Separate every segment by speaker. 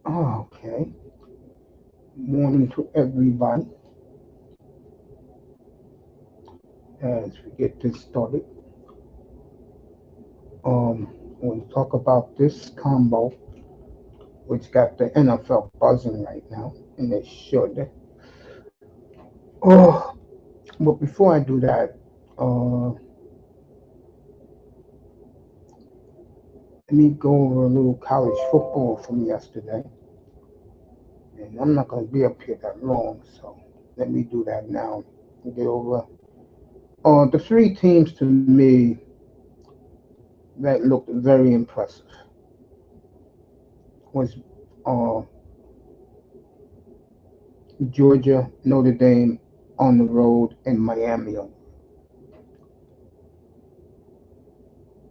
Speaker 1: Okay. Morning to everybody. As we get this started, we'll talk about this combo, which got the NFL buzzing right now, and they should. Oh, but before I do that, let me go over a little college football from yesterday. And I'm not going to be up here that long, so let me do that now and get over. The three teams to me that looked very impressive was uh, Georgia, Notre Dame on the road, and Miami.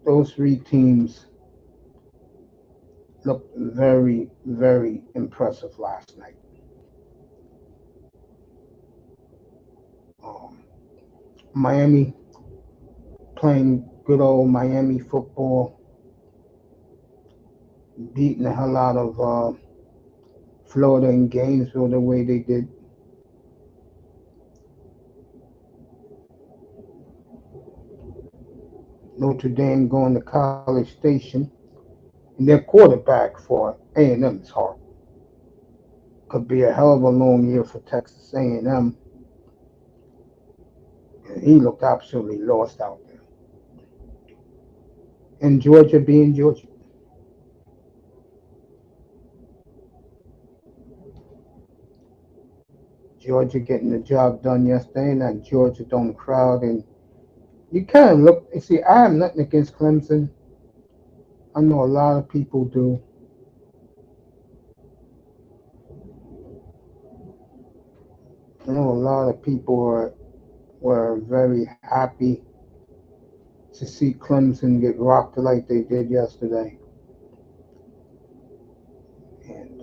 Speaker 1: Those three teams looked very, very impressive last night. Um, Miami playing good old Miami football, beating the hell out of Florida in Gainesville the way they did. Notre Dame going to College Station, and their quarterback for A&M is hard. Could be a hell of a long year for Texas A&M. He looked absolutely lost out there. And Georgia being Georgia. Georgia getting the job done yesterday, and that Georgia Dome crowd. And you kind of look, you see, I have nothing against Clemson. I know a lot of people do. I know a lot of people were very happy to see Clemson get rocked like they did yesterday. And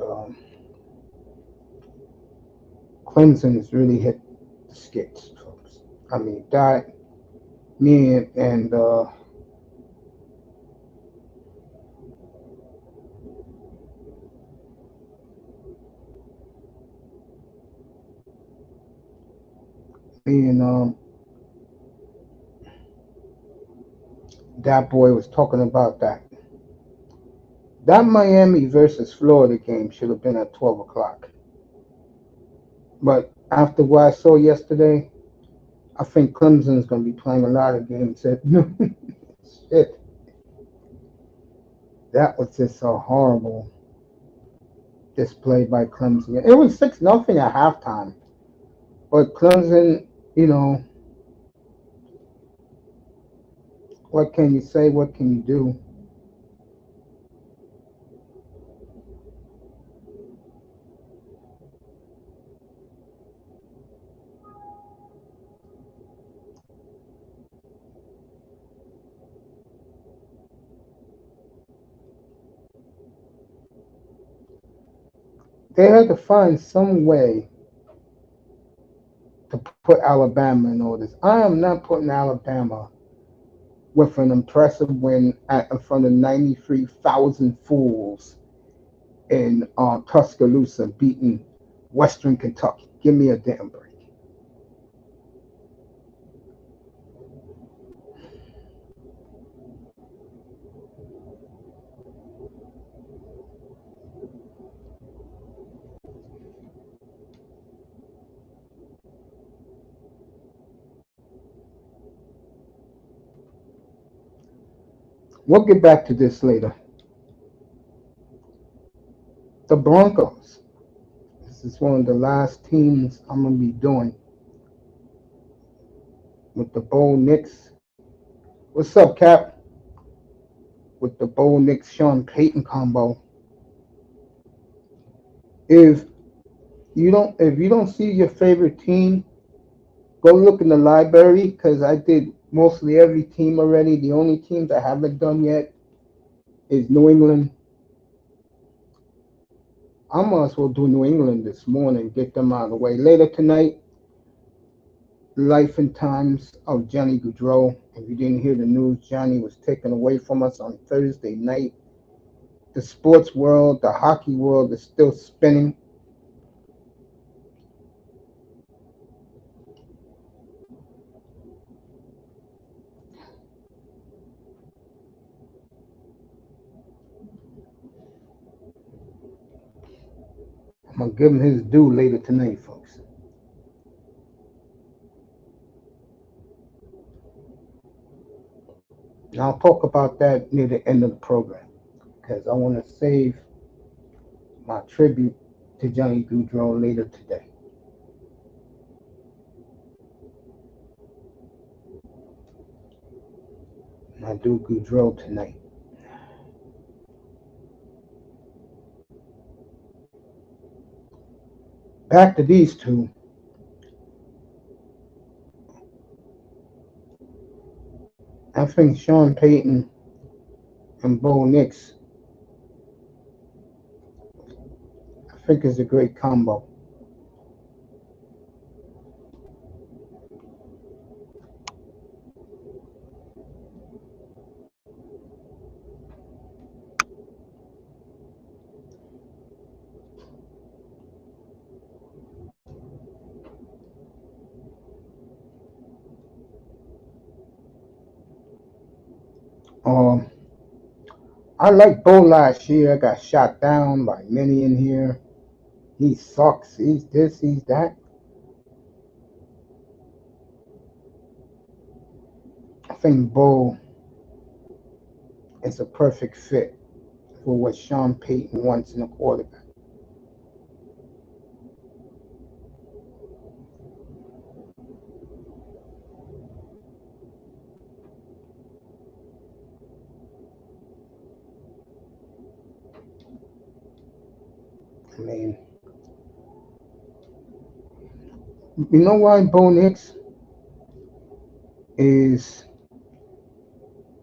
Speaker 1: Clemson has really hit the skids, folks. I mean, that, me and that boy was talking about that. That Miami versus Florida game should have been at 12 o'clock. But after what I saw yesterday, I think Clemson's going to be playing a lot of games at noon. Shit. That was just a horrible display by Clemson. It was 6-0 at halftime. But Clemson, you know, what can you say? What can you do? They had to find some way to put Alabama in orders. I am not putting Alabama with an impressive win in front of 93,000 fools in Tuscaloosa beating Western Kentucky. Give me a damn break. We'll get back to this later. The Broncos. This is one of the last teams I'm going to be doing with the Bo Nix. What's up, Cap? With the Bo Nix Sean Payton combo. If if you don't see your favorite team, go look in the library because I did mostly every team already. The only teams I haven't done yet is New England. I might as well do New England this morning, get them out of the way. Later tonight, Life and Times of Johnny Gaudreau. If you didn't hear the news, Johnny was taken away from us on Thursday night. the sports world, the hockey world is still spinning. I'm gonna give him his due later tonight, folks. And I'll talk about that near the end of the program because I want to save my tribute to Johnny Goudreau later today. And I do Goudreau tonight. Back to these two. I think Sean Payton and Bo Nix, I think is a great combo. Um, I liked Bo last year. Got shot down by many in here. He sucks. He's this. He's that. I think Bo is a perfect fit for what Sean Payton wants in a quarterback. I mean, you know why Bo Nix is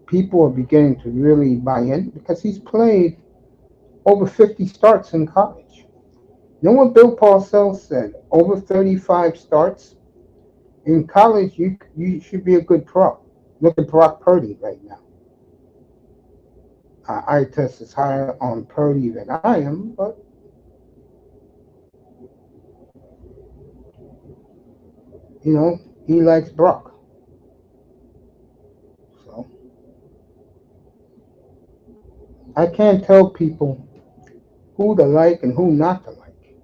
Speaker 1: people are beginning to really buy in because he's played over 50 starts in college. You know what Bill Parcells said? Over 35 starts in college, you should be a good pro. Look at Brock Purdy right now. I test is higher on Purdy than I am, but you know he likes Brock. So I can't tell people who to like and who not to like.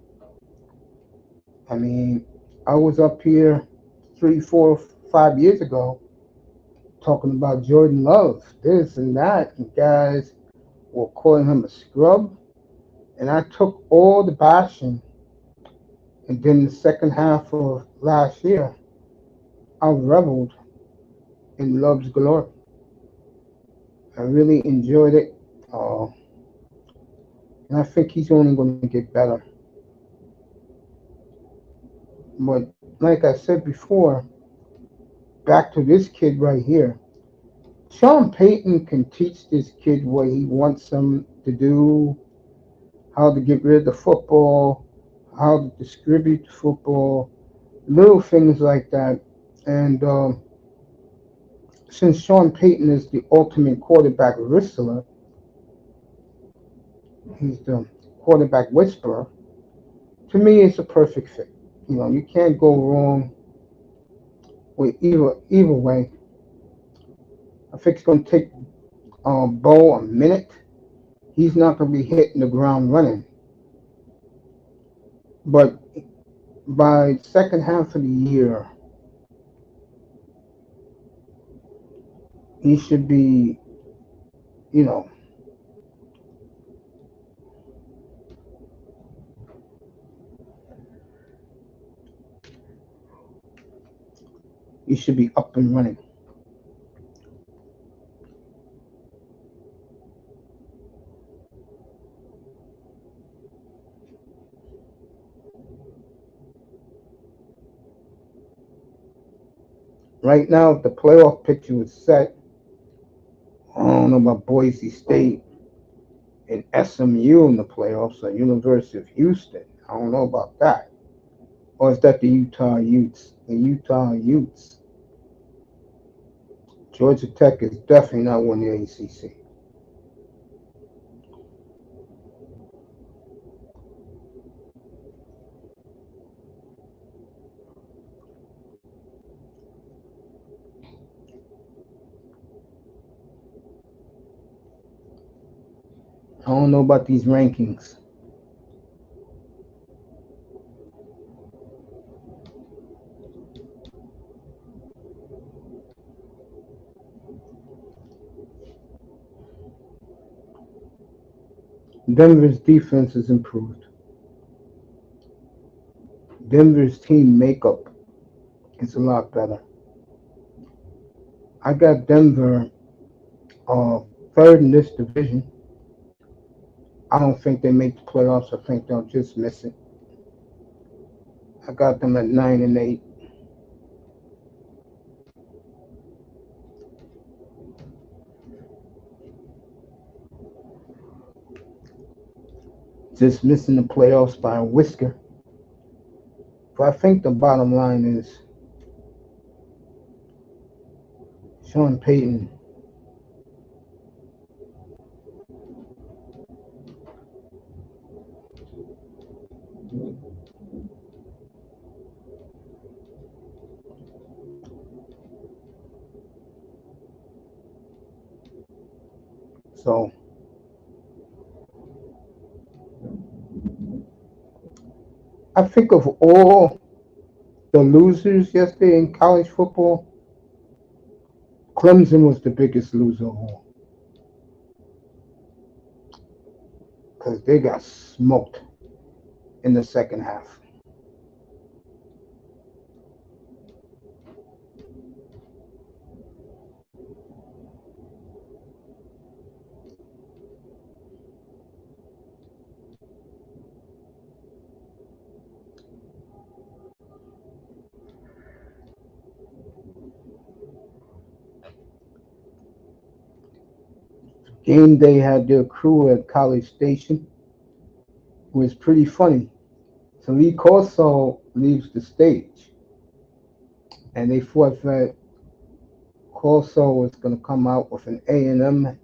Speaker 1: I mean, I was up here 3, 4, 5 years ago talking about Jordan Love, this and that, and guys were calling him a scrub. And I took all the bashing, and then the second half of last year, I reveled in Love's glory. I really enjoyed it, and I think he's only going to get better. But like I said before, back to this kid right here. Sean Payton can teach this kid what he wants him to do, how to get rid of the football, how to distribute the football, little things like that. And since Sean Payton is the ultimate quarterback whistler, he's the quarterback whisperer. To me, it's a perfect fit. You know, you can't go wrong with either way. I think it's going to take Bo a minute. He's not going to be hitting the ground running, but by second half of the year, he should be, you know, he should be up and running. Right now, if the playoff picture was set, I don't know about Boise State and SMU in the playoffs or University of Houston. I don't know about that. Or is that the Utah Utes? The Utah Utes. Georgia Tech is definitely not winning the ACC. I don't know about these rankings. Denver's defense is improved. Denver's team makeup is a lot better. I got Denver uh, third in this division. I don't think they make the playoffs. I think they'll just miss it. I got them at 9-8. Just missing the playoffs by a whisker. But I think the bottom line is Sean Payton. So I think of all the losers yesterday in college football, Clemson was the biggest loser of all because they got smoked in the second half. Game day had their crew at College Station. It was pretty funny. So Lee Corso leaves the stage, and they thought that Corso was going to come out with an A&M,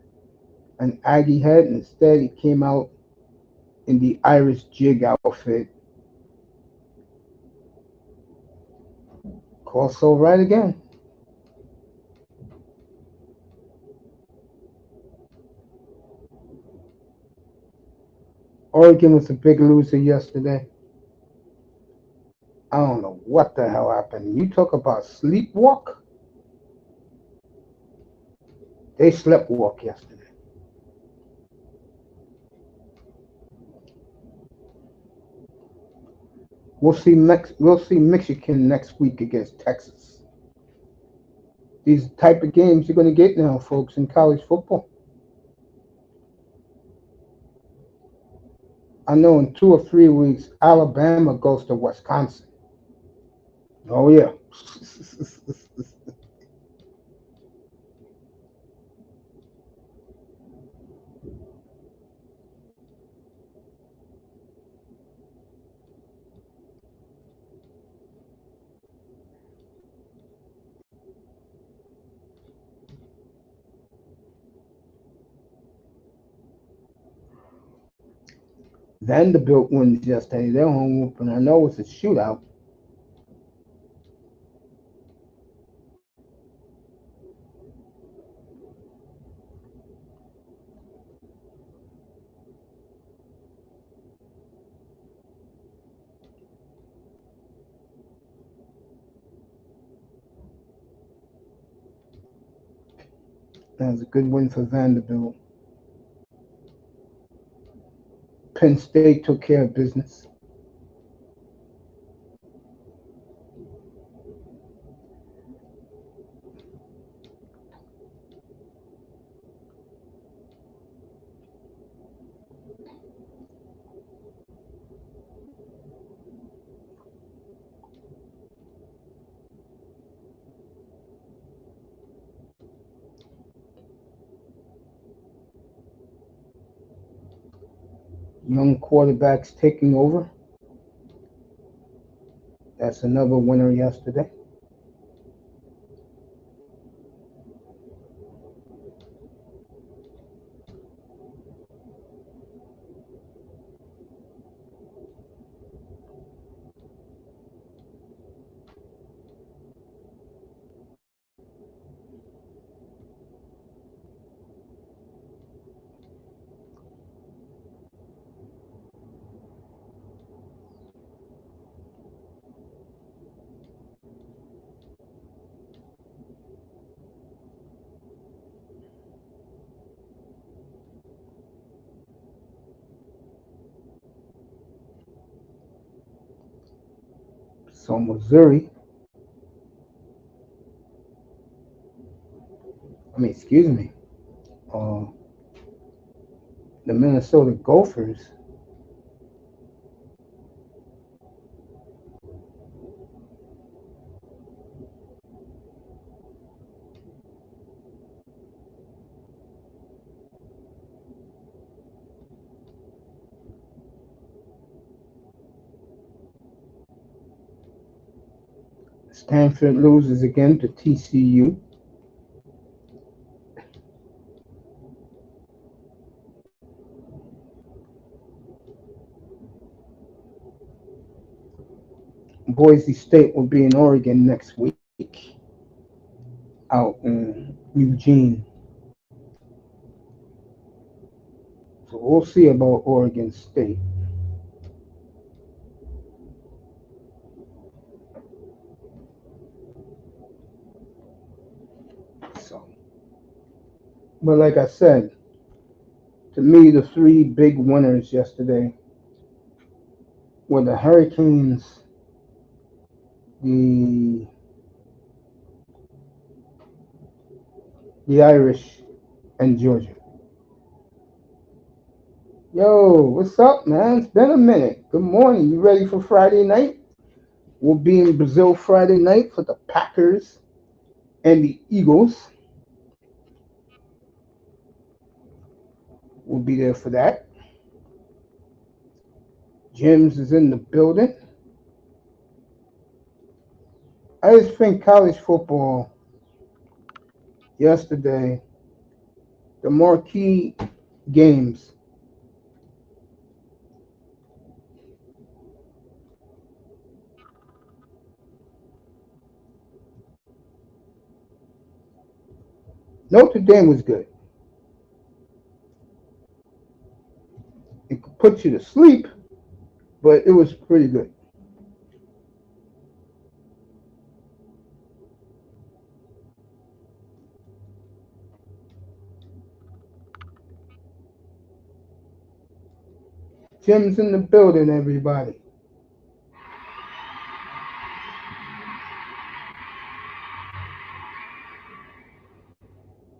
Speaker 1: an Aggie head. Instead, he came out in the Irish jig outfit. Corso right again. Oregon was a big loser yesterday. I don't know what the hell happened. You talk about sleepwalk? They slept walk yesterday. We'll see Michigan next week against Texas. These type of games you're going to get now, folks, in college football. I know in 2 or 3 weeks, Alabama goes to Wisconsin. Oh yeah. Vanderbilt wins yesterday. They're home open. I know it's a shootout. That was a good win for Vanderbilt. Penn State took care of business. Young quarterbacks taking over. That's another winner yesterday. So Missouri, excuse me, uh, the Minnesota Gophers Stanford loses again to TCU. Boise State will be in Oregon next week out in Eugene. So we'll see about Oregon State. So, but like I said, to me, the three big winners yesterday were the Hurricanes, the Irish, and Georgia. Yo, what's up, man? It's been a minute. Good morning. You ready for Friday night? We'll be in Brazil Friday night for the Packers and the Eagles. We'll be there for that. James is in the building. I just think college football yesterday, the marquee games, Notre Dame was good. It could put you to sleep, but it was pretty good. Jim's in the building, everybody.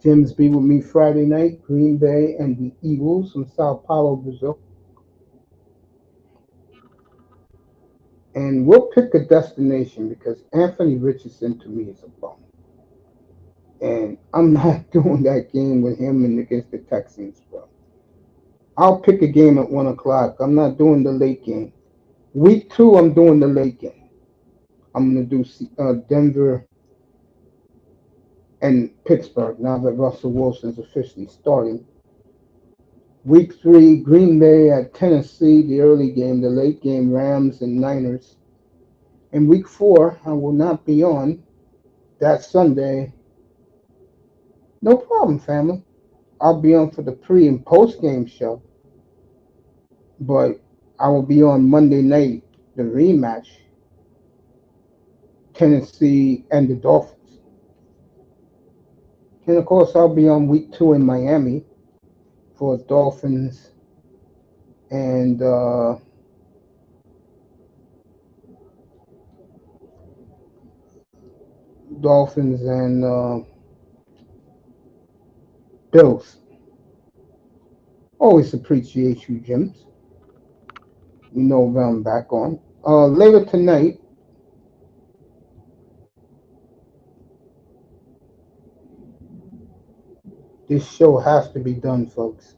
Speaker 1: Jim's be with me Friday night, Green Bay and the Eagles from Sao Paulo, Brazil. And we'll pick a destination because Anthony Richardson to me is a bum. And I'm not doing that game with him and against the Texans, bro. I'll pick a game at 1 o'clock. I'm not doing the late game. Week 2, I'm doing the late game. I'm going to do Denver and Pittsburgh now that Russell Wilson's officially starting. Week 3, Green Bay at Tennessee, the early game, the late game, Rams and Niners. And week 4, I will not be on that Sunday. No problem, family. I'll be on for the pre and post game show. But I will be on Monday night, the rematch, Tennessee and the Dolphins. And of course, I'll be on week 2 in Miami for Dolphins and Bills. Always appreciate you, Jims. You know what I'm back on. Later tonight, this show has to be done, folks.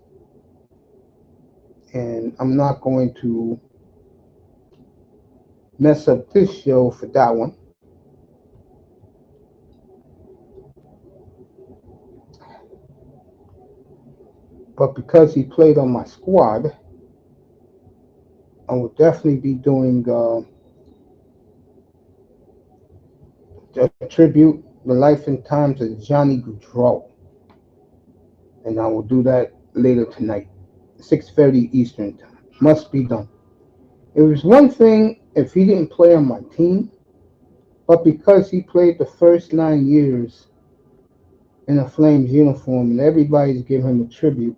Speaker 1: And I'm not going to mess up this show for that one. But because he played on my squad, I will definitely be doing a tribute, the life and times of Johnny Gaudreau. And I will do that later tonight, 6:30 Eastern time. Must be done. It was one thing if he didn't play on my team, but because he played the first 9 years in a Flames uniform and everybody's giving him a tribute,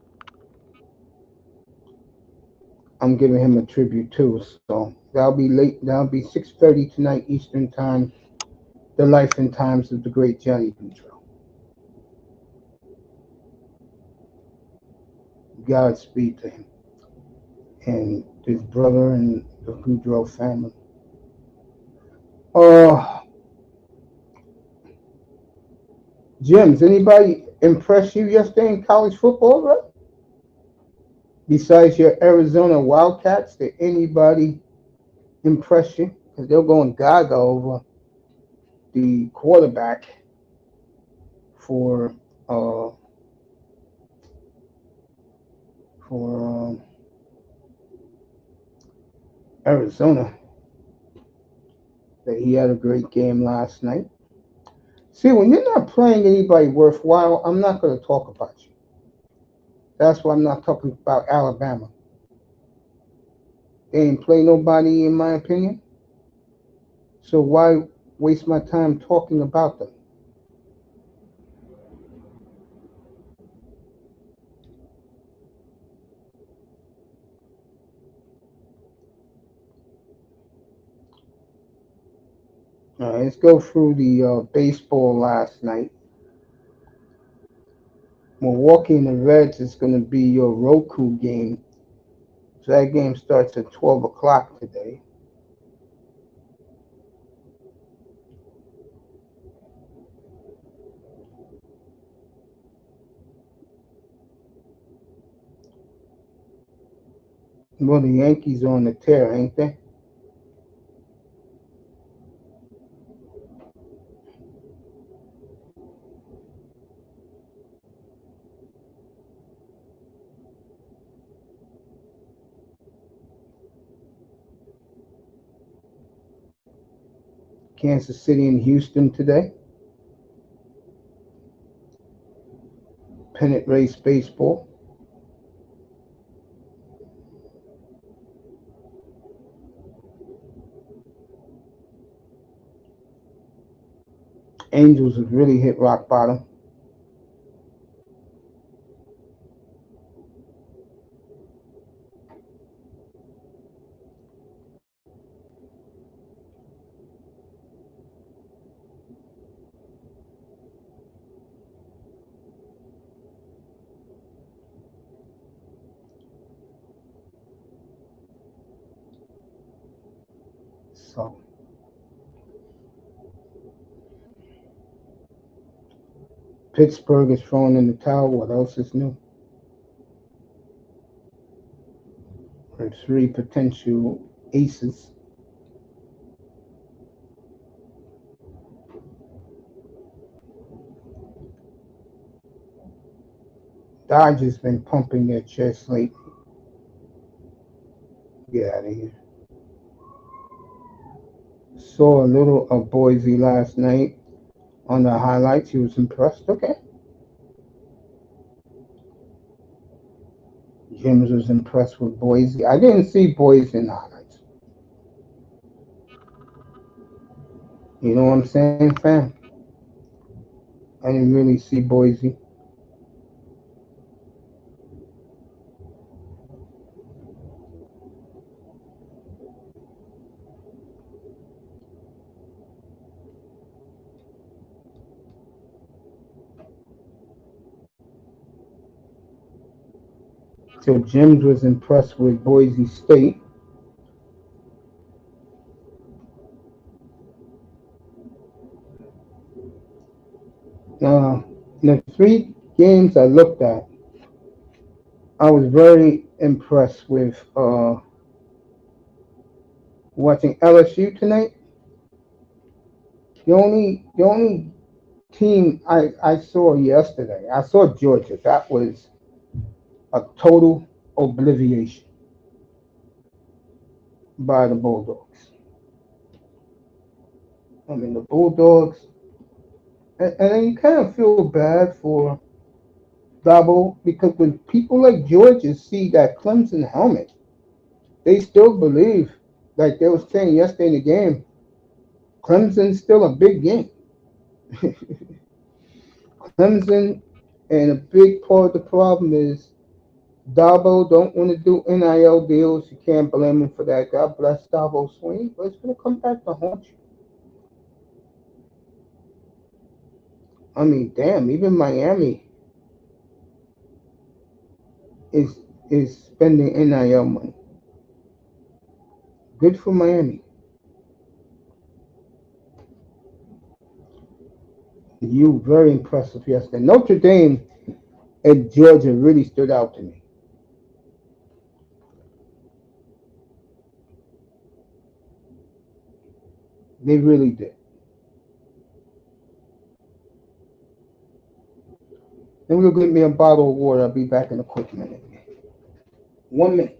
Speaker 1: I'm giving him a tribute too. So that'll be late. That'll be 6:30 tonight Eastern time. The life and times of the great Johnny Boudreaux. Godspeed to him and his brother and the Boudreaux family. Uh, Jims, anybody impress you yesterday in college football, right? Besides your Arizona Wildcats, did anybody impress you? Because they're going gaga over the quarterback for uh for Arizona. That he had a great game last night. See, when you're not playing anybody worthwhile, I'm not going to talk about you. That's why I'm not talking about Alabama. They ain't play nobody, in my opinion. So why waste my time talking about them? All right, let's go through the baseball last night. Milwaukee and the Reds is going to be your Roku game. So that game starts at 12 o'clock today. Well, the Yankees are on the tear, ain't they? Kansas City and Houston today. Pennant race baseball. Angels have really hit rock bottom. So Pittsburgh is throwing in the towel. What else is new? There's three potential aces. Dodgers been pumping their chest lately. Get out of here. Saw a little of Boise last night on the highlights. He was impressed. Okay. James was impressed with Boise. I didn't see Boise in the highlights. You know what I'm saying, fam? I didn't really see Boise. So James was impressed with Boise State. The three games I looked at, I was very impressed with watching LSU tonight. The only team I saw yesterday, I saw Georgia. That was a total obliviation by the Bulldogs. I mean, the Bulldogs, and you kind of feel bad for Dabo because when people like Georgia see that Clemson helmet, they still believe, like they were saying yesterday in the game, Clemson's still a big game. Clemson, and a big part of the problem is Dabo don't want to do NIL deals. You can't blame him for that. God bless Dabo Sweeney, but it's going to come back to haunt you. I mean, damn, even Miami is spending NIL money. Good for Miami. You very impressive yesterday. Notre Dame and Georgia really stood out to me. They really did. Then we'll get me a bottle of water. I'll be back in a quick minute. 1 minute.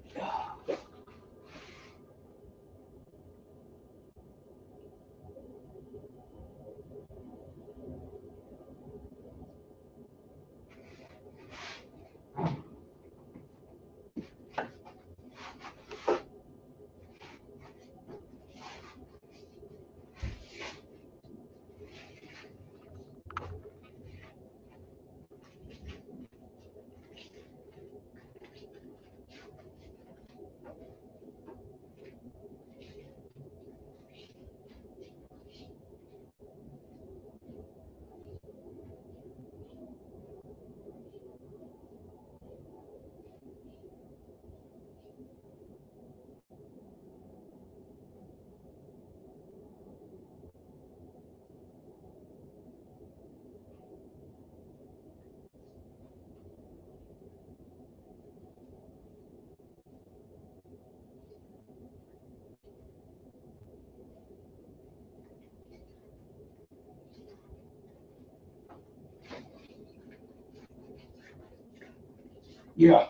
Speaker 1: Yeah.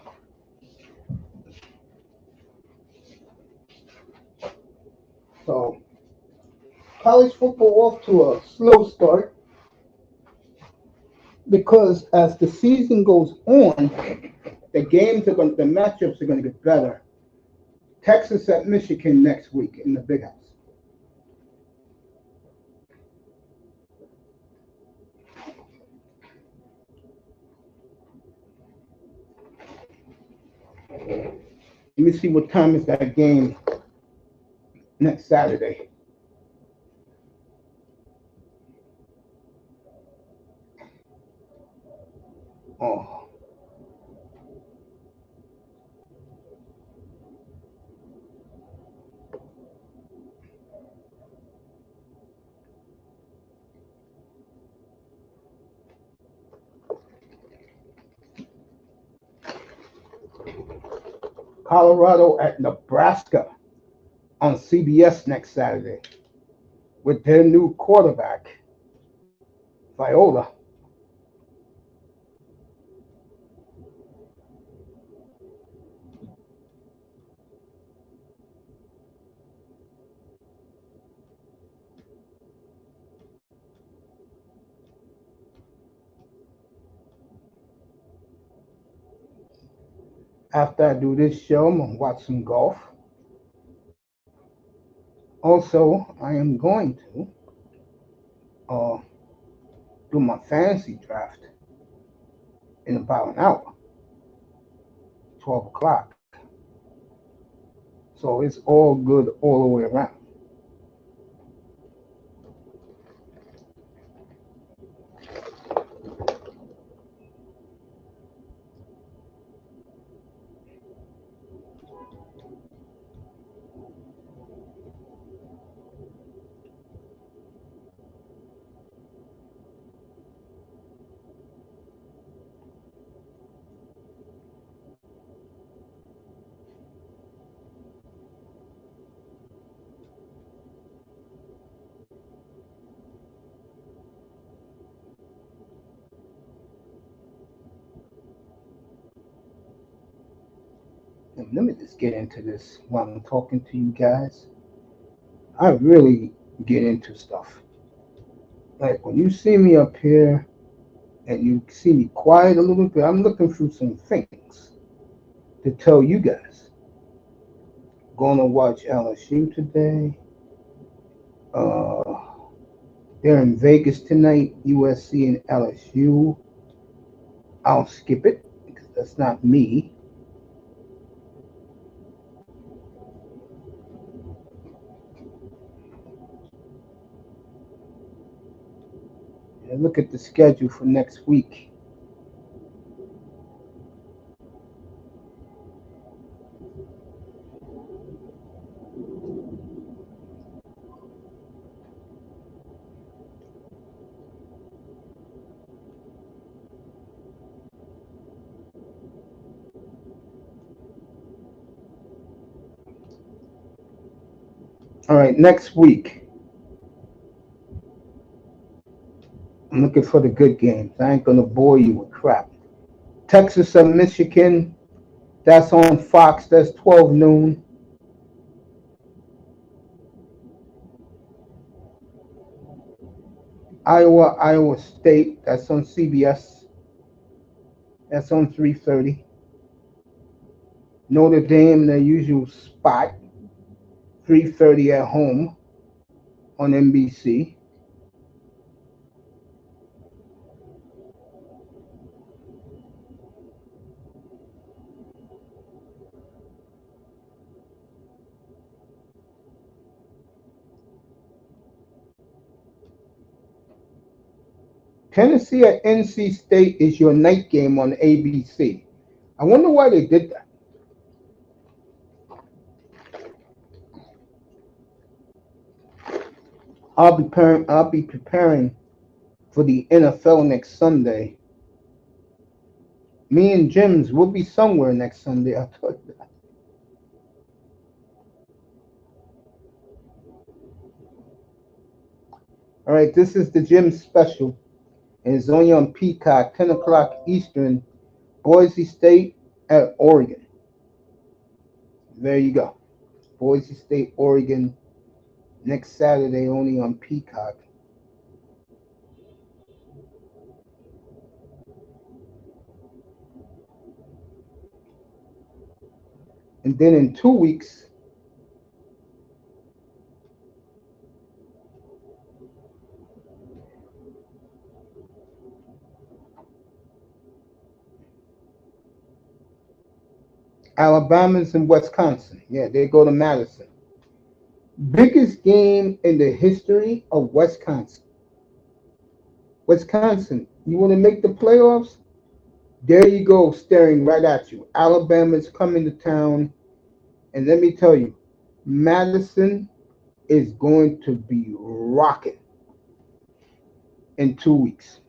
Speaker 1: So college football off to a slow start because as the season goes on, the matchups are going to get better. Texas at Michigan next week in the Big House. Let me see what time is that game next Saturday. Oh, Colorado at Nebraska on CBS next Saturday with their new quarterback, Viola. After I do this show, I'm going to watch some golf. Also, I am going to uh, do my fantasy draft in about an hour, 12 o'clock. So it's all good all the way around. And let me just get into this while I'm talking to you guys. I really get into stuff. Like when you see me up here and you see me quiet a little bit, I'm looking through some things to tell you guys. Going to watch LSU today. Uh, they're in Vegas tonight, USC and LSU. I'll skip it because that's not me. And look at the schedule for next week. All right, next week. I'm looking for the good games. I ain't gonna bore you with crap. Texas and Michigan. That's on Fox. That's 12 noon. Iowa State. That's on CBS. That's on 3:30. Notre Dame, their usual spot. 3:30 at home on NBC. Tennessee at NC State is your night game on ABC. I wonder why they did that. I'll be preparing for the NFL next Sunday. Me and Jim's will be somewhere next Sunday. I told you that. All right, this is the Jim special, and it's only on Peacock, 10 o'clock Eastern. Boise State at Oregon. There you go. Boise State, Oregon, next Saturday, only on Peacock. And then in 2 weeks, Alabama's in Wisconsin. Yeah, they go to Madison. Biggest game in the history of Wisconsin. Wisconsin, you want to make the playoffs? There you go, staring right at you. Alabama's coming to town, and let me tell you, Madison is going to be rocking in 2 weeks.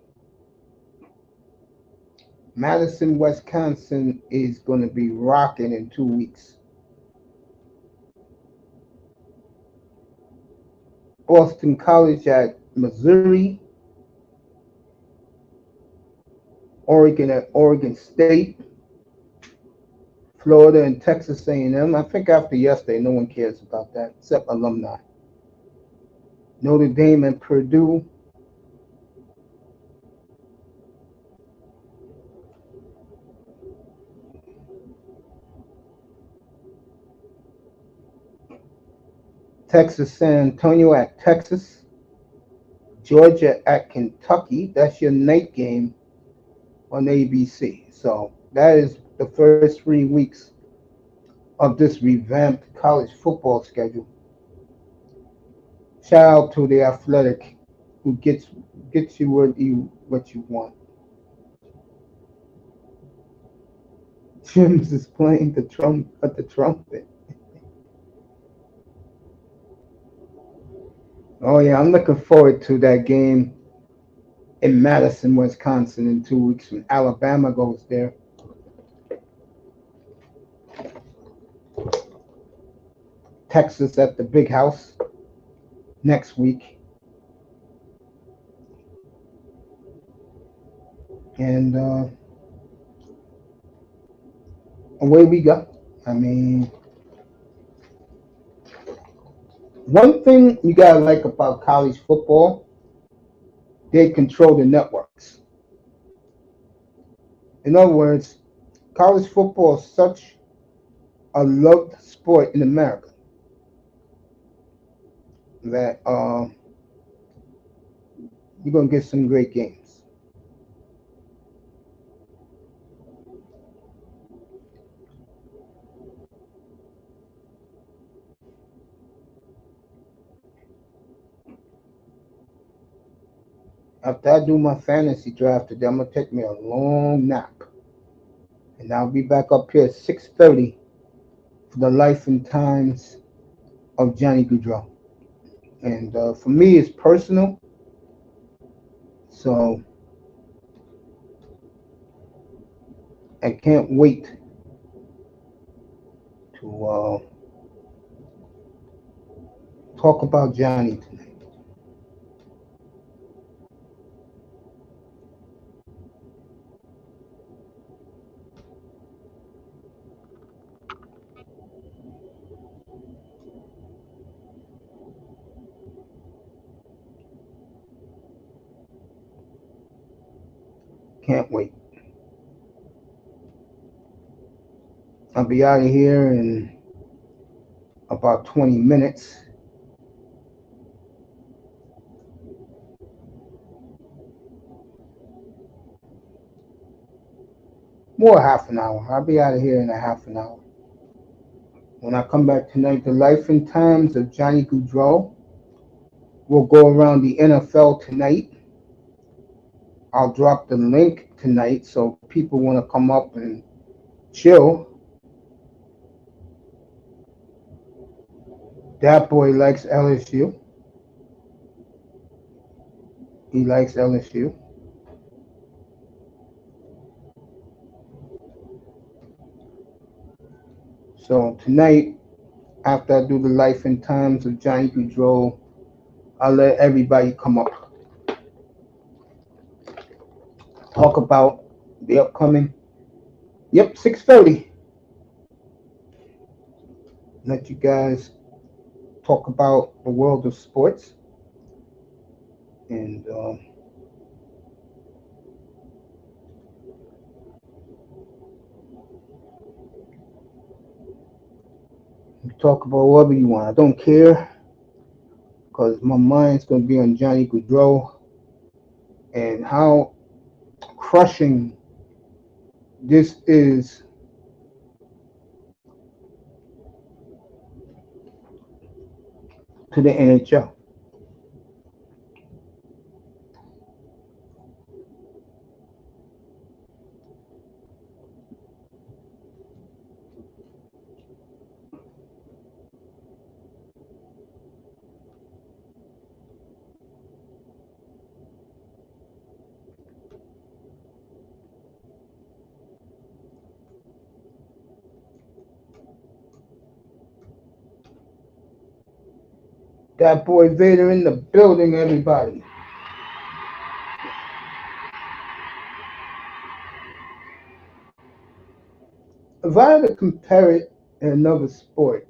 Speaker 1: Madison, Wisconsin is going to be rocking in 2 weeks. Boston College at Missouri, Oregon at Oregon State, Florida and Texas A&M. I think after yesterday, no one cares about that except alumni. Notre Dame and Purdue, Texas San Antonio at Texas, Georgia at Kentucky. That's your night game on ABC. So that is the first 3 weeks of this revamped college football schedule. Shout out to the athletic who gets you what you want. James is playing the trumpet. Oh yeah, I'm looking forward to that game in Madison, Wisconsin in 2 weeks when Alabama goes there. Texas at the big house next week. And away we go. I mean, one thing you gotta like about college football, they control the networks. In other words, college football is such a loved sport in America that you're gonna get some great games. After I do my fantasy draft today, I'm gonna take me a long nap, and I'll be back up here at 6:30 for the life and times of Johnny Goudreau. And for me, it's personal, so I can't wait to talk about Johnny tonight. Can't wait. I'll be out of here in about 20 minutes. More half an hour. I'll be out of here in a half an hour. When I come back tonight, the life and times of Johnny Goudreau. We'll go around the NFL tonight. I'll drop the link tonight so people want to come up and chill. That boy likes LSU. He likes LSU. So tonight, after I do the life and times of Johnny Goudreau, I'll let everybody come up, talk about the upcoming. Yep, 6:30. Let you guys talk about the world of sports and talk about whatever you want. I don't care because my mind's going to be on Johnny Goudreau and how crushing this is to the NHL. That boy Vader in the building, everybody. If I had to compare it in another sport,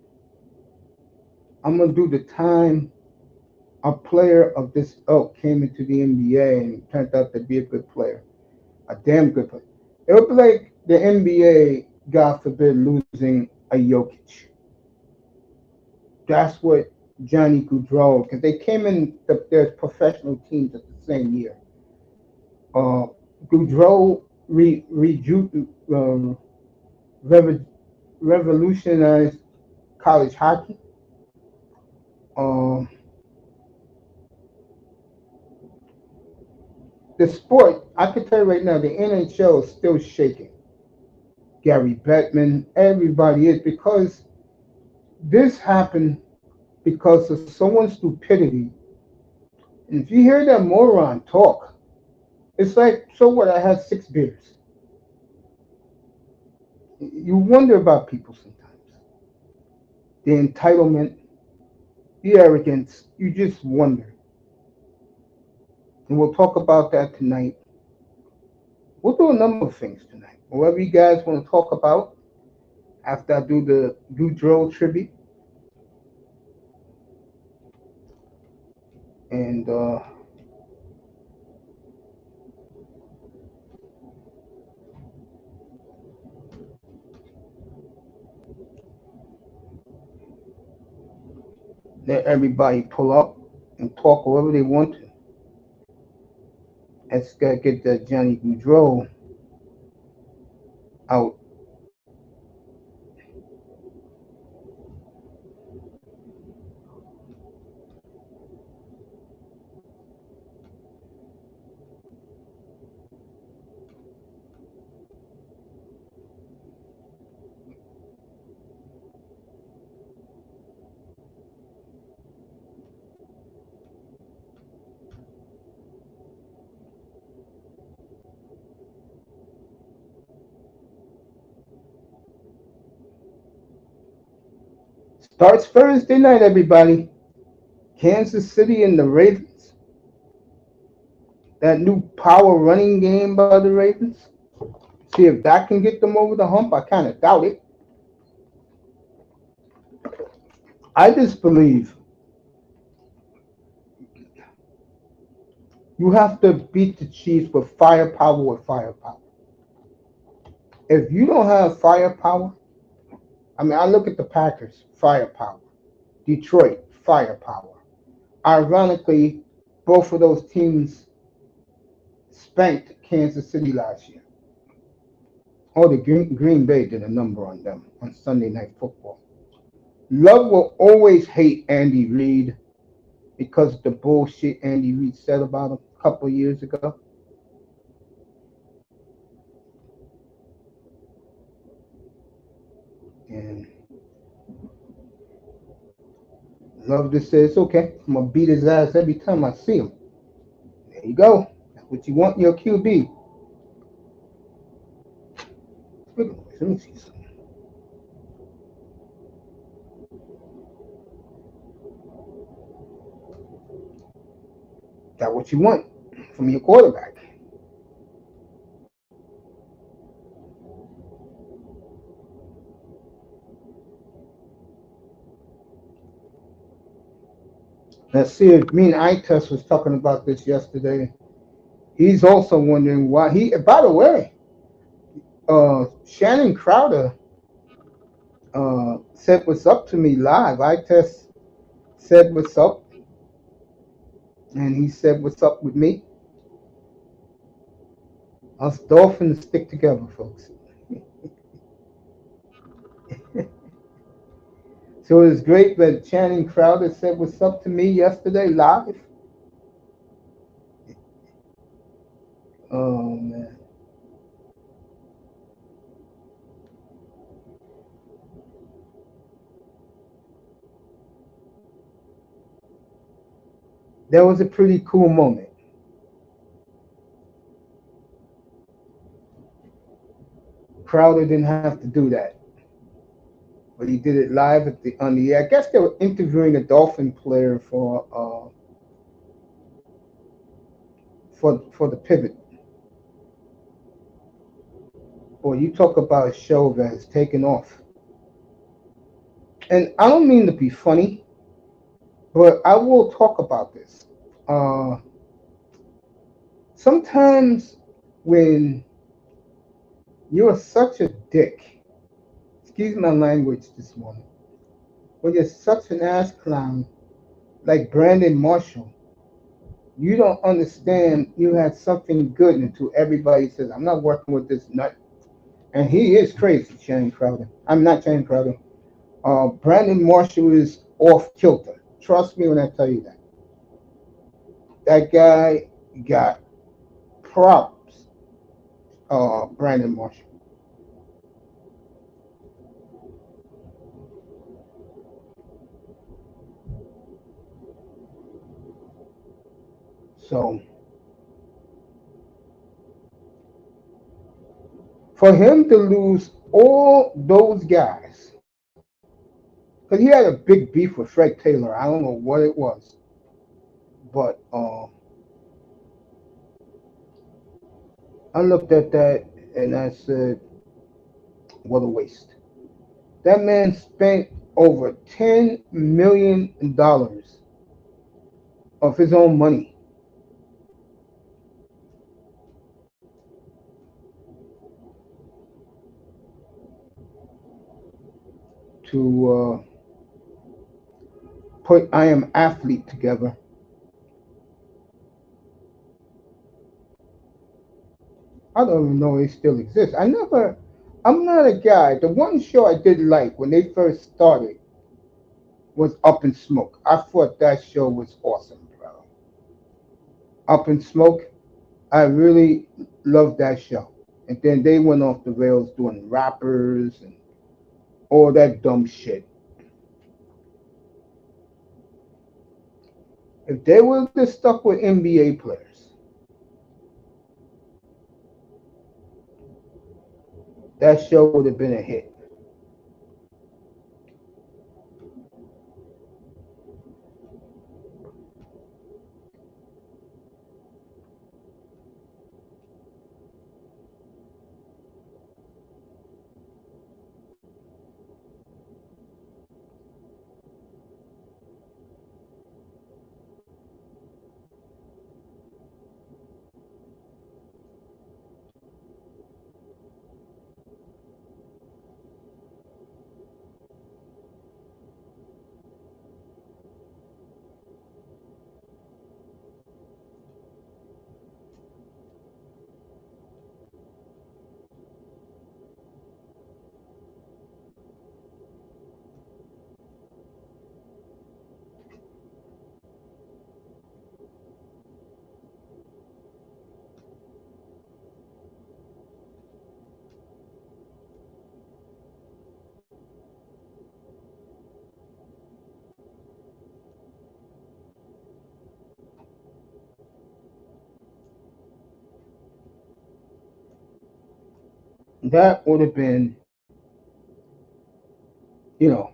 Speaker 1: I'm going to do the time a player of this ilk came into the NBA and turned out to be a good player, a damn good player. It would be like the NBA, God forbid, losing a Jokic. That's what Johnny Goudreau, because they came in their professional teams at the same year. Uh, Goudreau rev- revolutionized college hockey. Um, the sport, I can tell you right now, the NHL is still shaking. Gary Bettman, everybody is, because this happened because of someone's stupidity. And if you hear that moron talk, it's like, so what? I had 6 beers. You wonder about people sometimes. The entitlement, the arrogance, you just wonder. And we'll talk about that tonight. We'll do a number of things tonight. Whatever you guys want to talk about after I do the Goudreau tribute. And let everybody pull up and talk whatever they want to. Let's get that Johnny Goudreau out. Starts Thursday night, everybody. Kansas City and the Ravens. That new power running game by the Ravens. See if that can get them over the hump. I kind of doubt it. I just believe you have to beat the Chiefs with firepower with firepower. If you don't have firepower, I mean, I look at the Packers, firepower. Detroit, firepower. Ironically, both of those teams spanked Kansas City last year. Oh, the Green Bay did a number on them on Sunday Night Football. Love will always hate Andy Reid because of the bullshit Andy Reid said about him a couple of years ago. And Love just says, okay, I'm going to beat his ass every time I see him. There you go. That's what you want in your QB. Let me see something. That's what you want from your quarterback. Let's see if me and iTest was talking about this yesterday. He's also wondering why he. By the way, Shannon Crowder said what's up to me live. iTest said what's up, and he said what's up with me. Us Dolphins stick together, folks. So it's great that Channing Crowder said what's up to me yesterday live. Oh man. That was a pretty cool moment. Crowder didn't have to do that, but he did it live on the air. I guess they were interviewing a Dolphin player for the pivot. Boy, you talk about a show that has taken off. And I don't mean to be funny, but I will talk about this. Sometimes when you're such a dick, excuse my language this morning, when you're such an ass clown like Brandon Marshall, you don't understand you had something good until everybody says, I'm not working with this nut. And he is crazy, Channing Crowder. I'm not Channing Crowder. Brandon Marshall is off kilter. Trust me when I tell you that. That guy got props, Brandon Marshall. So for him to lose all those guys, because he had a big beef with Fred Taylor. I don't know what it was, but I looked at that and I said, what a waste. That man spent over $10 million of his own money to put I Am Athlete together. I don't even know it still exists. I'm not a guy. The one show I did like when they first started was Up in Smoke. I thought that show was awesome, bro. Up in Smoke, I really loved that show. And then they went off the rails doing rappers and all that dumb shit. If they would have stuck with NBA players, that show would have been a hit. that would have been, you know,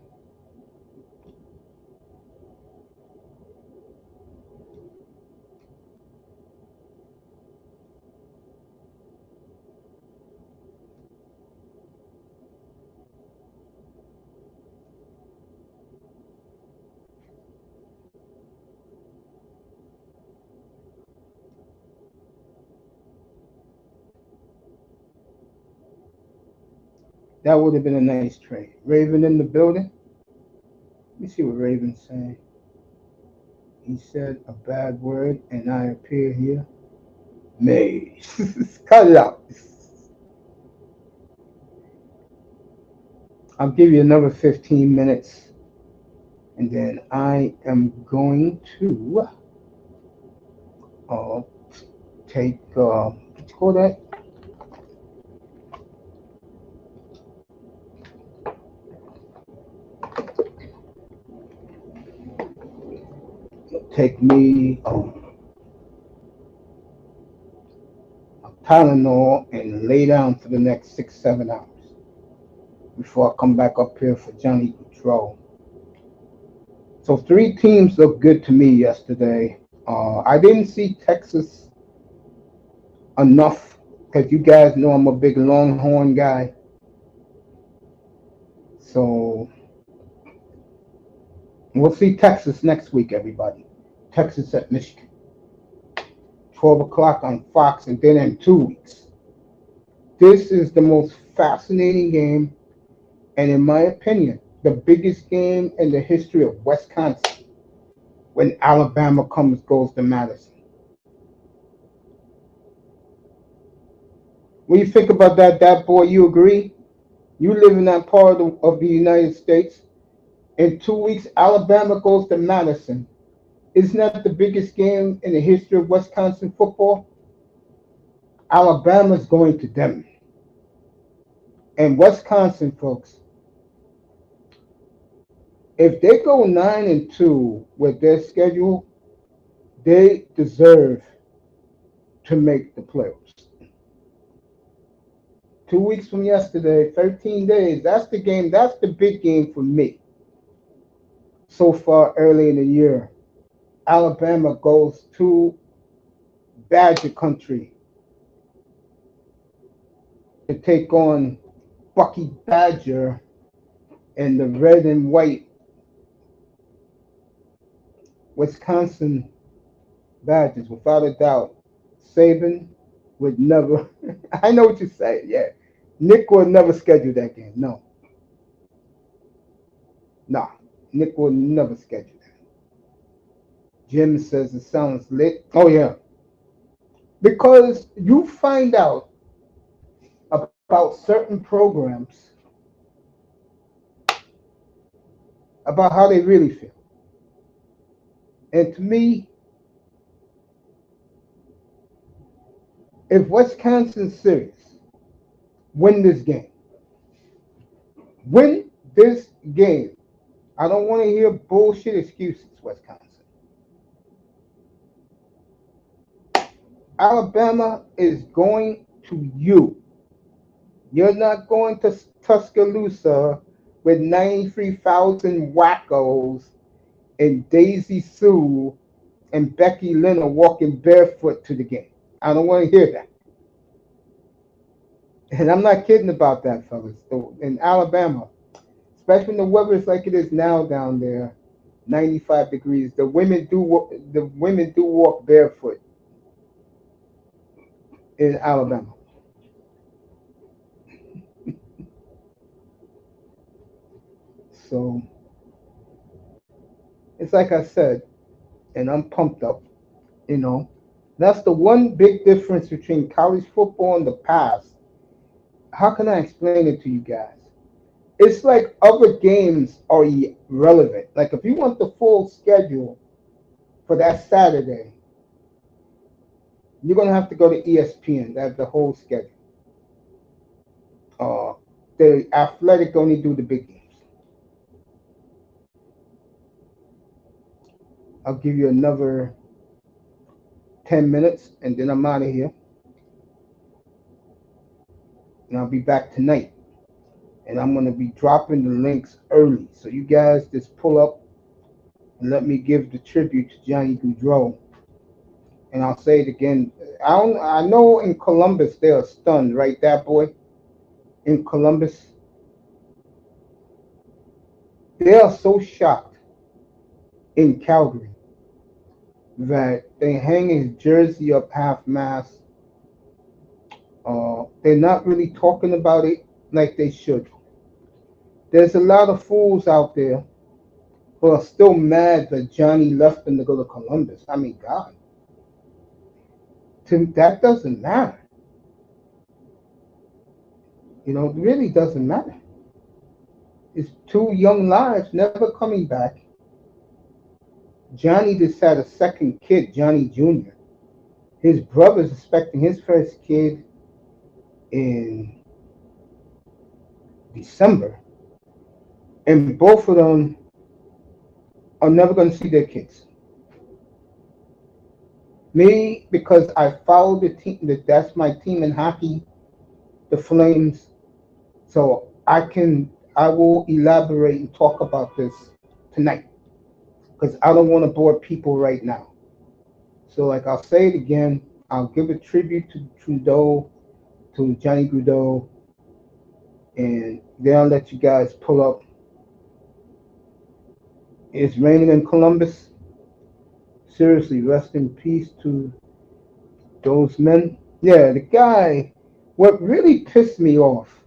Speaker 1: that would have been a nice trade. Raven in the building. Let me see what Raven's saying. He said a bad word, and I appear here. May. Cut it out. I'll give you another 15 minutes, and then I am going to uh, take, let's call that, take me a Tylenol and lay down for the next 6, 7 hours before I come back up here for Johnny Control. So 3 teams looked good to me yesterday. I didn't see Texas enough because you guys know I'm a big Longhorn guy. So we'll see Texas next week, everybody. Texas at Michigan. 12 o'clock on Fox, and then in 2 weeks. This is the most fascinating game, and in my opinion, the biggest game in the history of Wisconsin when Alabama goes to Madison. When you think about that boy, you agree? You live in that part of the United States. In 2 weeks, Alabama goes to Madison. Isn't that the biggest game in the history of Wisconsin football? Alabama's going to them. And Wisconsin, folks, if they go 9-2 with their schedule, they deserve to make the playoffs. 2 weeks from yesterday, 13 days, that's the game, that's the big game for me. So far early in the year, Alabama goes to Badger country to take on Bucky Badger and the red and white Wisconsin Badgers, without a doubt. Saban would never, I know what you're saying, yeah. Nick would never schedule that game, no. Nah, Nick would never schedule that. Jim says it sounds lit. Oh, yeah. Because you find out about certain programs about how they really feel. And to me, if Wisconsin's serious, win this game. Win this game. I don't want to hear bullshit excuses, Wisconsin. Alabama is going to you. You're not going to Tuscaloosa with 93,000 wackos and Daisy Sue and Becky Lynn are walking barefoot to the game. I don't want to hear that. And I'm not kidding about that, fellas. In Alabama, especially when the weather is like it is now down there, 95 degrees, the women do walk barefoot in Alabama. So it's like I said, and I'm pumped up, you know. That's the one big difference between college football in the past. How can I explain it to you guys? It's like other games are irrelevant. Like if you want the full schedule for that Saturday, you're gonna have to go to ESPN. That's the whole schedule. Uh, the Athletic only do the big games. I'll give you another 10 minutes, and then I'm out of here. and I'll be back tonight. And I'm going to be dropping the links early. So you guys just pull up and let me give the tribute to Johnny Goudreau. And I'll say it again. I know in Columbus they are stunned, right, that boy? In Columbus, they are so shocked in Calgary that they hang his jersey up half-mast. They're not really talking about it like they should. There's a lot of fools out there who are still mad that Johnny left them to go to Columbus. I mean, God, that doesn't matter. You know, it really doesn't matter. It's two young lives never coming back. Johnny just had a second kid, Johnny Jr. His brother's expecting his first kid in December. And both of them are never going to see their kids. Me, because I follow the team, that's my team in hockey, the Flames. So I will elaborate and talk about this tonight because I don't want to bore people right now. So like I'll say it again, I'll give a tribute to Trudeau, to Johnny Goudreau, and then I'll let you guys pull up. It's raining in Columbus. Seriously, rest in peace to those men. Yeah, the guy, what really pissed me off,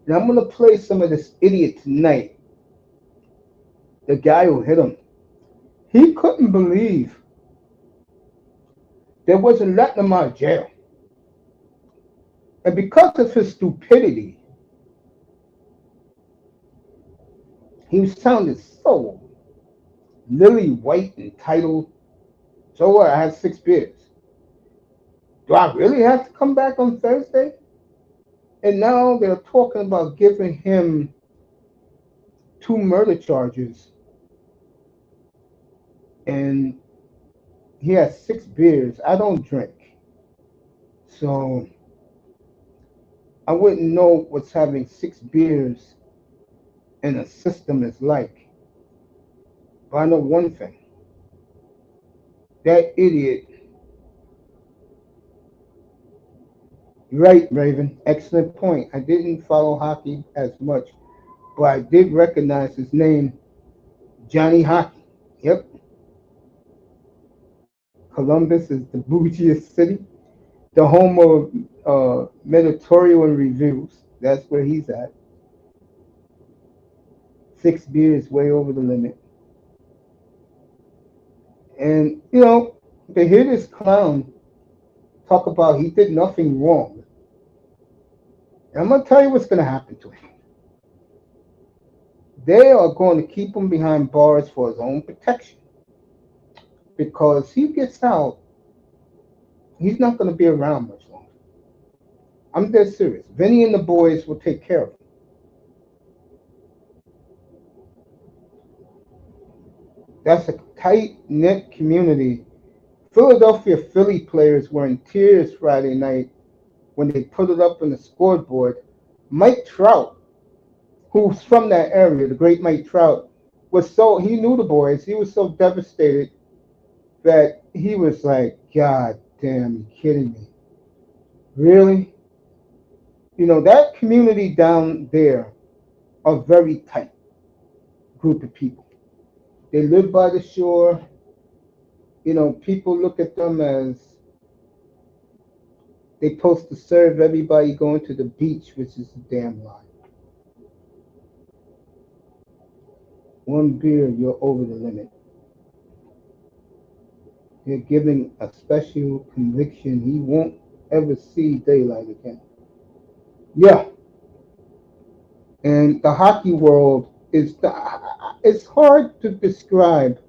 Speaker 1: and I'm going to play some of this idiot tonight, the guy who hit him. He couldn't believe they wasn't letting him out of jail. And because of his stupidity, he sounded so lily white, entitled. So what? I had 6 beers. Do I really have to come back on Thursday? And now they're talking about giving him 2 murder charges. And he has 6 beers. I don't drink. So I wouldn't know what's having 6 beers in a system is like. But I know one thing. That idiot. Right, Raven. Excellent point. I didn't follow hockey as much, but I did recognize his name, Johnny Hockey. Yep. Columbus is the bougiest city, the home of Meditorial Reviews. That's where he's at. 6 beers way over the limit. And, you know, to hear this clown talk about he did nothing wrong, I'm going to tell you what's going to happen to him. They are going to keep him behind bars for his own protection. Because he gets out, he's not going to be around much longer. I'm dead serious. Vinny and the boys will take care of him. That's a tight-knit community. Philadelphia Philly players were in tears Friday night when they put it up on the scoreboard. Mike Trout, who's from that area, the great Mike Trout, he knew the boys. He was so devastated that he was like, God damn, you kidding me? Really? You know, that community down there are very tight group of people. They live by the shore. You know, people look at them as they supposed to serve everybody going to the beach, which is a damn lie. 1 beer, you're over the limit. They're giving a special conviction. He won't ever see daylight again. Yeah. And the hockey world it's hard to describe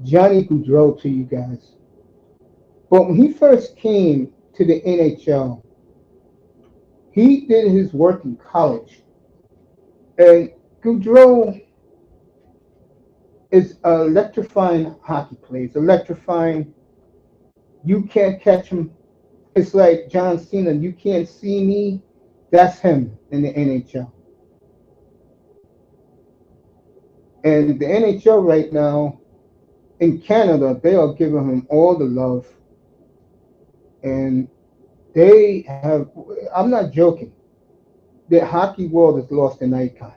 Speaker 1: Johnny Goudreau to you guys. But when he first came to the NHL, he did his work in college. And Goudreau is electrifying hockey player. He's electrifying. You can't catch him. It's like John Cena. You can't see me, That's him in the NHL. And the NHL right now in Canada, they are giving him all the love. And they have, I'm not joking, the hockey world has lost an icon.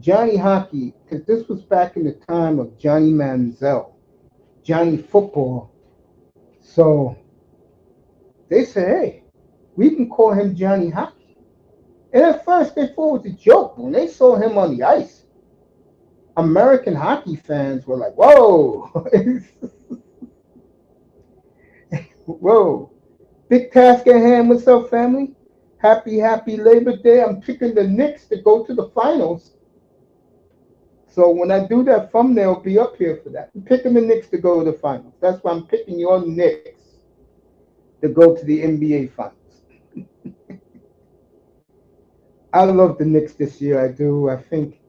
Speaker 1: Johnny Hockey, because this was back in the time of Johnny Manziel, Johnny Football. So they said, hey, we can call him Johnny Hockey. And at first they thought it was a joke. When they saw him on the ice, American hockey fans were like, whoa, whoa. Big task at hand. What's up, family? Happy Labor Day. I'm picking the Knicks to go to the finals. So when I do that thumbnail, be up here for that. I'm picking the Knicks to go to the finals. That's why I'm picking your Knicks to go to the NBA finals. I love the Knicks this year. I do. I think,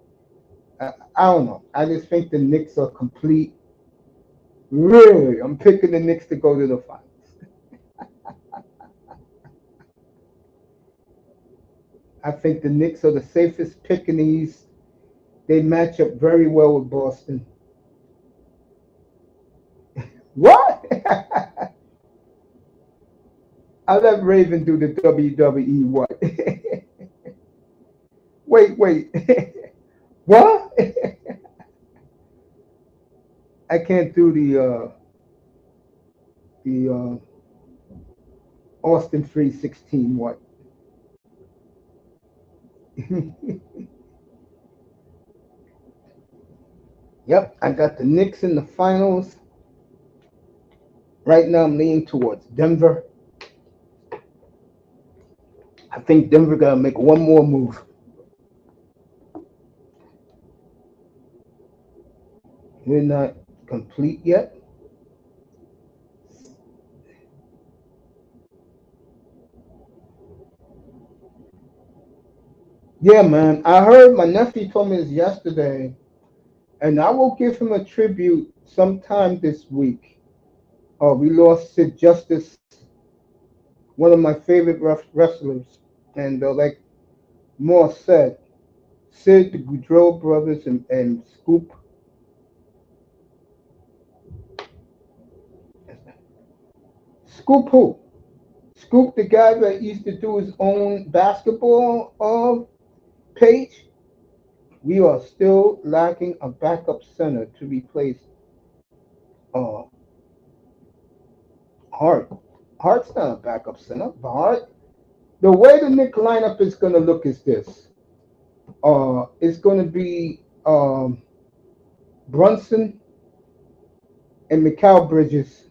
Speaker 1: I don't know. I just think the Knicks are complete. Really, I'm picking the Knicks to go to the finals. I think the Knicks are the safest pick in the East. They match up very well with Boston. What? I let Raven do the WWE what? Wait. What? I can't do the Austin 316 what? Yep, I got the Knicks in the finals. Right now I'm leaning towards Denver. I think Denver gotta make one more move. We're not complete yet. Yeah, man. I heard my nephew told me this yesterday, and I will give him a tribute sometime this week. We lost Sid Justice, one of my favorite wrestlers, and like Moore said, Sid, the Goudreau brothers, and Scoop. Scoop who? Scoop, the guy that used to do his own basketball page. We are still lacking a backup center to replace uh, Hart. Hart's not a backup center. But Hart, the way the Nick lineup is going to look is this. It's going to be Brunson and Mikal Bridges,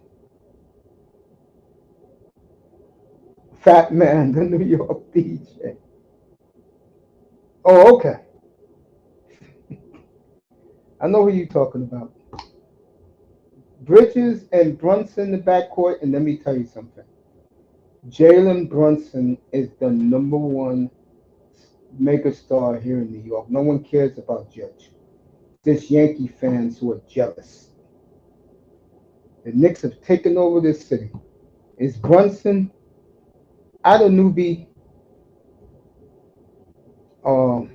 Speaker 1: Fat Man, the New York DJ. Oh, okay. I know who you're talking about. Bridges and Brunson in the backcourt, and let me tell you something. Jalen Brunson is the number one megastar here in New York. No one cares about Judge. Just Yankee fans who are jealous. The Knicks have taken over this city. Is Brunson, Adenubi, um,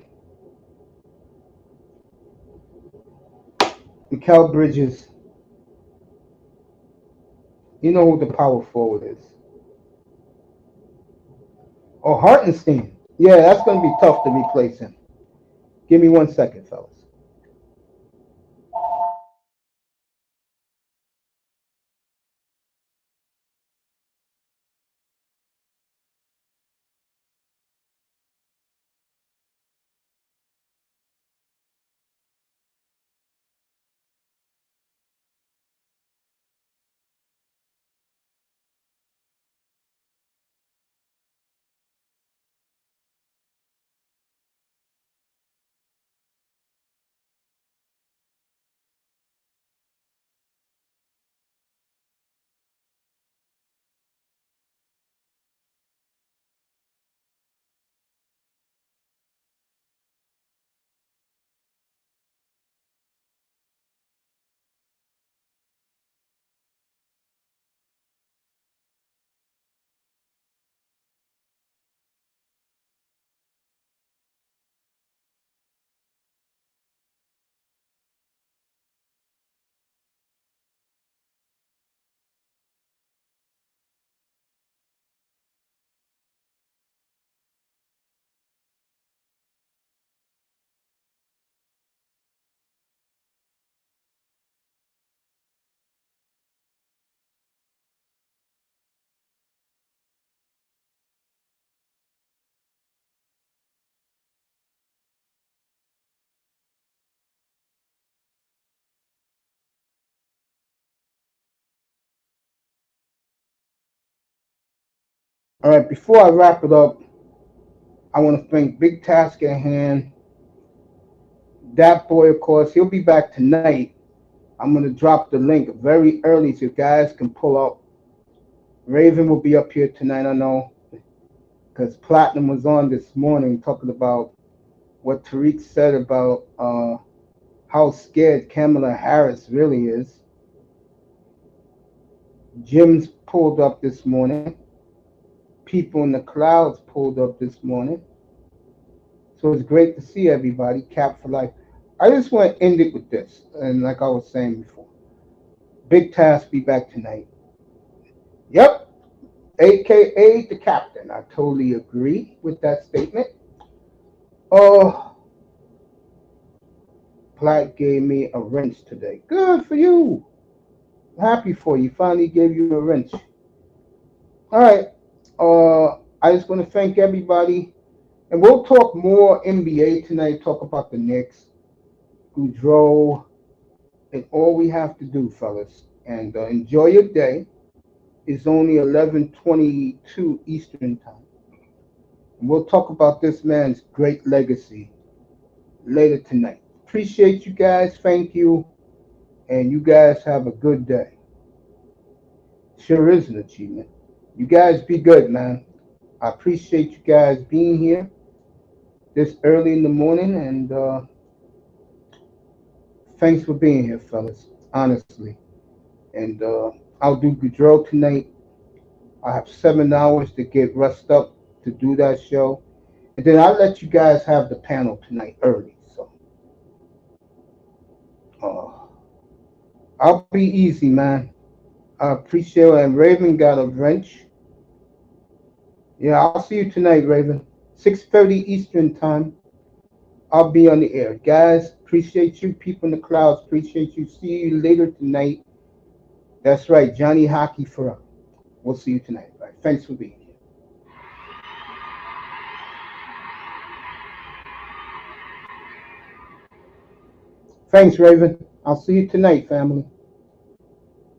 Speaker 1: Mikal Bridges. You know who the power forward is. Oh, Hartenstein. Yeah, that's going to be tough to replace him. Give me 1 second, fellas. All right, before I wrap it up, I want to thank Big Task at Hand. That boy, of course, he'll be back tonight. I'm going to drop the link very early so you guys can pull up. Raven will be up here tonight, I know, because Platinum was on this morning talking about what Tariq said about how scared Kamala Harris really is. Jim's pulled up this morning. People in the clouds pulled up this morning. So it's great to see everybody. Cap for life. I just want to end it with this. And like I was saying before, Big Task be back tonight. Yep. AKA the captain. I totally agree with that statement. Oh, Platt gave me a wrench today. Good for you. Happy for you. Finally gave you a wrench. All right. I just want to thank everybody. And we'll talk more NBA tonight. Talk about the Knicks, Goudreau, and all we have to do, fellas. And enjoy your day. It's only 11:22 Eastern Time. And we'll talk about this man's great legacy later tonight. Appreciate you guys. Thank you. And you guys have a good day. Sure is an achievement. You guys be good, man. I appreciate you guys being here this early in the morning. And thanks for being here, fellas. Honestly. And I'll do Goudreau tonight. I have 7 hours to get rest up to do that show. And then I'll let you guys have the panel tonight early. So I'll be easy, man. I appreciate it. And Raven got a wrench. Yeah, I'll see you tonight, Raven. 6:30 Eastern Time. I'll be on the air. Guys, appreciate you. People in the clouds, appreciate you. See you later tonight. That's right, Johnny Hockey forever. We'll see you tonight. All right. Thanks for being here. Thanks, Raven. I'll see you tonight, family.